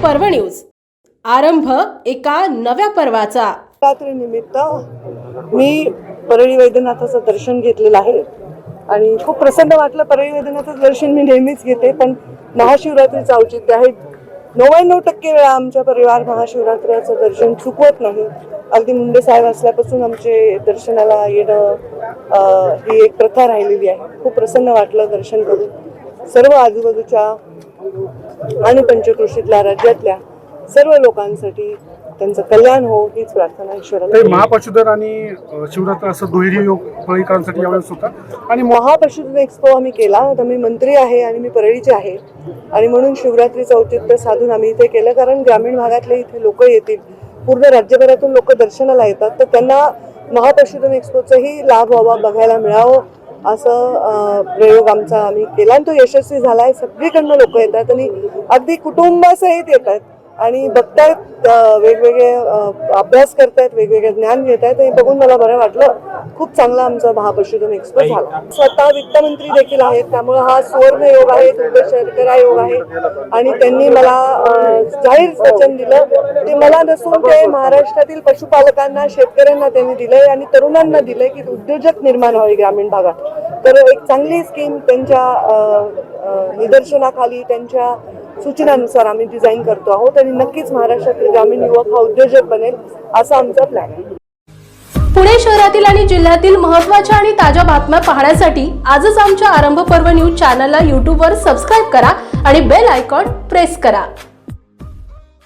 पर्व न्यूज आरंभ एका नव्या पर्वाचा। रात्रीनिमित्त मी परळी वैद्यनाथाचं दर्शन घेतलेलं आहे आणि खूप प्रसन्न वाटलं। परळी वैद्यनाथाचं दर्शन मी नेहमीच घेते, पण महाशिवरात्रीचं औचित्य आहे। 99% वेळा आमचा परिवार महाशिवरात्रीचं दर्शन चुकवत नाही। अगदी मुंडे साहेब असल्यापासून आमचे दर्शनाला येणं ही एक प्रथा राहिलेली आहे। खूप प्रसन्न वाटलं दर्शन करून। सर्व आजूबाजूच्या आणि पंचक्रोशीतल्या राज्यातल्या सर्व लोकांसाठी त्यांचं कल्याण हो हीच प्रार्थना ईश्वराला। महापशुधन आणि शिवरात्र असं दुहेरी योग परळीकरांसाठी यावेळेस होता आणि महापशुधन एक्सपो आम्ही केला होता। मी मंत्री आहे आणि मी परळीचे आहे आणि म्हणून शिवरात्रीचं औचित्य साधून आम्ही इथे केलं, कारण ग्रामीण भागातले इथे लोक येतील, पूर्ण राज्यभरातून लोक दर्शनाला येतात, तर त्यांना महापशुधन एक्सपोचाही लाभ व्हावा, बघायला मिळावं असं प्रयोग आमचा आम्ही केला आणि तो यशस्वी झाला आहे। सगळीकडनं लोक येतात आणि अगदी कुटुंबासहित येतात आणि बघतायत, वेगवेगळे अभ्यास करतायत, वेगवेगळे ज्ञान घेत आहेत। हे बघून मला बरं वाटलं। खूप चांगला आमचा महापशुधन एक्सपो झाला। स्वतः वित्तमंत्री देखील आहेत, त्यामुळे हा सुवर्ण योग आहे, शर्करा योग आहे आणि त्यांनी मला जाहीर वचन दिलं, ते मला नसून ते महाराष्ट्रातील पशुपालकांना, शेतकऱ्यांना त्यांनी दिलंय आणि तरुणांना दिलंय की उद्योजक निर्माण व्हावे ग्रामीण भागात। तर एक चांगली स्कीम त्यांच्या निदर्शनाखाली, त्यांच्या सूचनानुसार आम्ही डिझाईन करतो आहोत आणि नक्कीच महाराष्ट्रातील ग्रामीण युवक हा उद्योजक बनेल असा आमचा प्लॅन आहे। पुणे शहरातील आणि जिल्ह्यातील महत्त्वाच्या आणि ताज्या बातम्या पाहण्यासाठी आजच आमच्या आरंभ पर्व न्यूज चॅनलला YouTube वर सबस्क्राइब करा आणि बेल आयकॉन प्रेस करा।